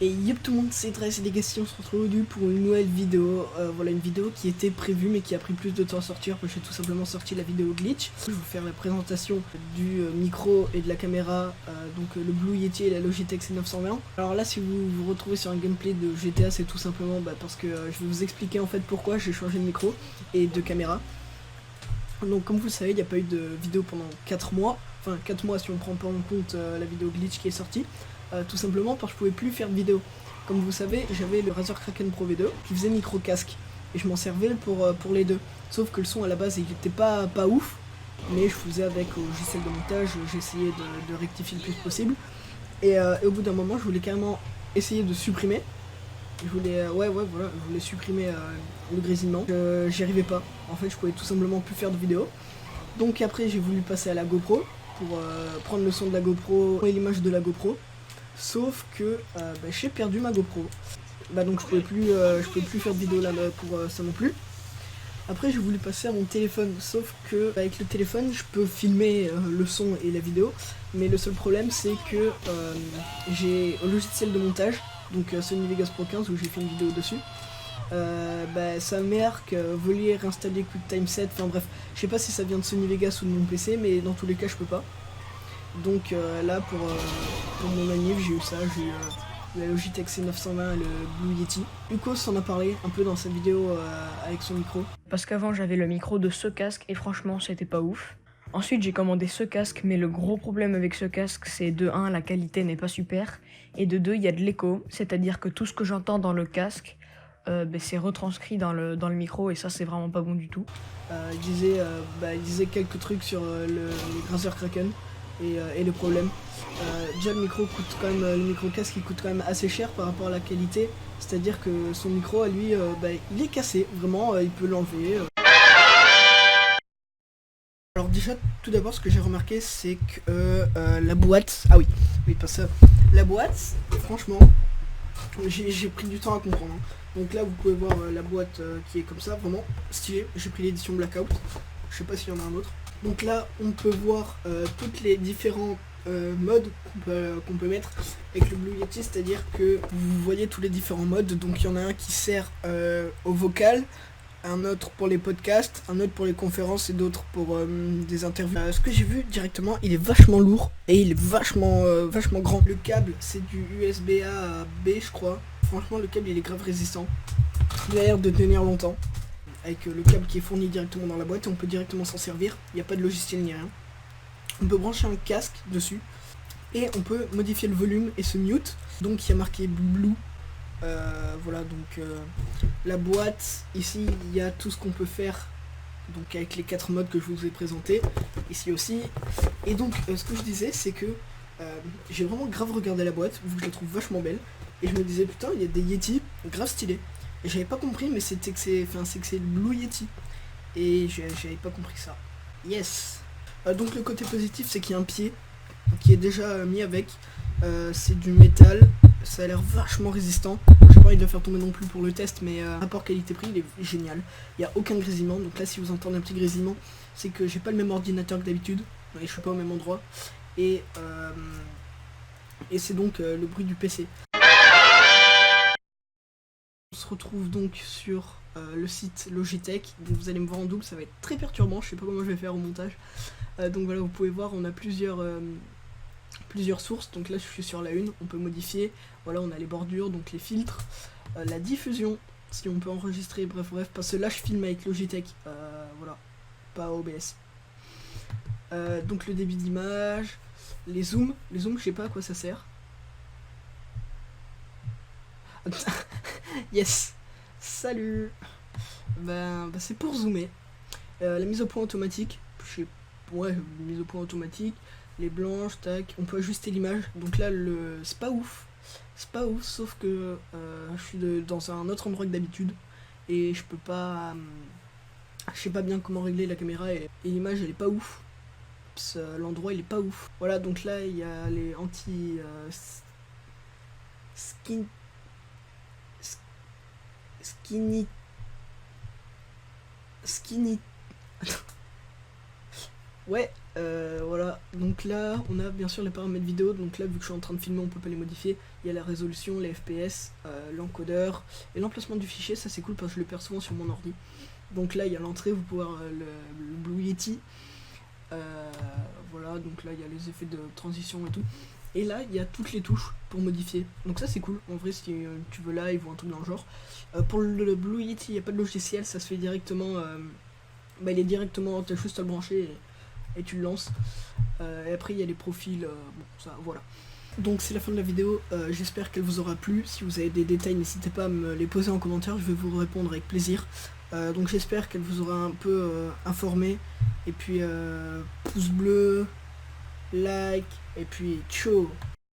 Et yep tout le monde, c'est Dress et les questions, on se retrouve aujourd'hui pour une nouvelle vidéo. Voilà, une vidéo qui était prévue mais qui a pris plus de temps à sortir parce que j'ai tout simplement sorti la vidéo glitch. Je vais vous faire la présentation du micro et de la caméra, donc le Blue Yeti et la Logitech C920. Alors là, si vous vous retrouvez sur un gameplay de GTA, c'est tout simplement parce que je vais vous expliquer en fait pourquoi j'ai changé de micro et de caméra. Donc comme vous le savez, il n'y a pas eu de vidéo pendant 4 mois. Enfin 4 mois si on prend pas en compte la vidéo glitch qui est sortie. Tout simplement parce que je pouvais plus faire de vidéo. Comme vous savez, j'avais le Razer Kraken Pro V2 qui faisait micro casque. Et je m'en servais pour les deux. Sauf que le son à la base il était pas ouf. Mais je faisais avec au logiciel de montage, j'essayais de rectifier le plus possible. Et au bout d'un moment, je voulais carrément essayer de supprimer. Je voulais, voilà, je voulais supprimer le grésillement. J'y arrivais pas. En fait, je pouvais tout simplement plus faire de vidéos. Donc après, j'ai voulu passer à la GoPro pour prendre le son de la GoPro et l'image de la GoPro. Sauf que j'ai perdu ma GoPro. Donc je pouvais plus faire de vidéo là pour ça non plus. Après j'ai voulu passer à mon téléphone, sauf que avec le téléphone je peux filmer le son et la vidéo, mais le seul problème c'est que j'ai un logiciel de montage, donc Sony Vegas Pro 15 où j'ai fait une vidéo dessus. Ça marque veuillez réinstaller QuickTime 7, enfin bref, je sais pas si ça vient de Sony Vegas ou de mon PC, mais dans tous les cas je peux pas. Donc là pour mon anniv j'ai eu ça, j'ai eu la Logitech C920 et le Blue Yeti. Hugo s'en a parlé un peu dans sa vidéo avec son micro. Parce qu'avant j'avais le micro de ce casque et franchement c'était pas ouf. Ensuite j'ai commandé ce casque, mais le gros problème avec ce casque c'est de 1 la qualité n'est pas super, et de 2 il y a de l'écho, c'est-à-dire que tout ce que j'entends dans le casque c'est retranscrit dans le micro, et ça c'est vraiment pas bon du tout. Il disait quelques trucs sur les Razer Kraken et le problème. Déjà le micro coûte quand même, le micro casque il coûte quand même assez cher par rapport à la qualité, c'est-à-dire que son micro à lui il est cassé, vraiment il peut l'enlever. Alors déjà tout d'abord ce que j'ai remarqué c'est que la boîte, oui pas ça, la boîte franchement j'ai pris du temps à comprendre. Donc là vous pouvez voir la boîte qui est comme ça, vraiment stylée. J'ai pris l'édition Blackout, je sais pas s'il y en a un autre. Donc là on peut voir toutes les différents modes qu'on peut mettre avec le Blue Yeti, c'est à dire que vous voyez tous les différents modes. Donc il y en a un qui sert au vocal, un autre pour les podcasts, un autre pour les conférences et d'autres pour des interviews. Ce que j'ai vu directement, il est vachement lourd et il est vachement grand. Le câble c'est du USB-A à B je crois. Franchement le câble il est grave résistant. Il a l'air de tenir longtemps. Avec le câble qui est fourni directement dans la boîte et on peut directement s'en servir. Il n'y a pas de logiciel ni rien. On peut brancher un casque dessus et on peut modifier le volume et se mute. Donc il y a marqué Blue. Voilà, donc la boîte, ici il y a tout ce qu'on peut faire, donc avec les 4 modes que je vous ai présentés, ici aussi. Et donc ce que je disais c'est que j'ai vraiment grave regardé la boîte, vu que je la trouve vachement belle, et je me disais putain il y a des Yeti grave stylés. Et j'avais pas compris, mais c'est que c'est le Blue Yeti. Et j'avais pas compris ça. Yes. Donc le côté positif c'est qu'il y a un pied qui est déjà mis avec. C'est du métal, ça a l'air vachement résistant. J'ai pas envie de le faire tomber non plus pour le test, mais rapport qualité-prix il est génial. Il n'y a aucun grésillement, donc là si vous entendez un petit grésillement, c'est que j'ai pas le même ordinateur que d'habitude, et je suis pas au même endroit. Et c'est donc le bruit du PC. On se retrouve donc sur le site Logitech, donc vous allez me voir en double, ça va être très perturbant, je sais pas comment je vais faire au montage. Donc voilà, vous pouvez voir, on a plusieurs sources. Donc là je suis sur la une, on peut modifier, voilà, on a les bordures, donc les filtres, la diffusion, si on peut enregistrer, bref, parce que là je filme avec Logitech, voilà, pas OBS. Donc le débit d'image, les zooms, je sais pas à quoi ça sert. Yes, salut. C'est pour zoomer. La mise au point automatique, mise au point automatique, les blanches, tac, on peut ajuster l'image. Donc là c'est pas ouf, sauf que je suis dans un autre endroit que d'habitude et je peux pas, je sais pas bien comment régler la caméra, et l'image elle est pas ouf, l'endroit il est pas ouf. Voilà, donc là il y a les anti skinny Ouais, voilà, donc là on a bien sûr les paramètres vidéo, donc là vu que je suis en train de filmer on peut pas les modifier, il y a la résolution, les FPS, l'encodeur et l'emplacement du fichier, ça c'est cool parce que je le perds souvent sur mon ordi. Donc là il y a l'entrée, vous pouvez voir le Blue Yeti, voilà, donc là il y a les effets de transition et tout. Et là il y a toutes les touches pour modifier, donc ça c'est cool, en vrai si tu veux live ou un truc dans le genre. Pour le Blue Yeti il n'y a pas de logiciel, ça se fait directement, il est directement, t'as juste à le brancher et tu le lances. Et après il y a les profils, bon ça voilà. Donc c'est la fin de la vidéo, j'espère qu'elle vous aura plu. Si vous avez des détails n'hésitez pas à me les poser en commentaire, je vais vous répondre avec plaisir. Donc j'espère qu'elle vous aura un peu informé. Et puis pouce bleu, like, et puis ciao.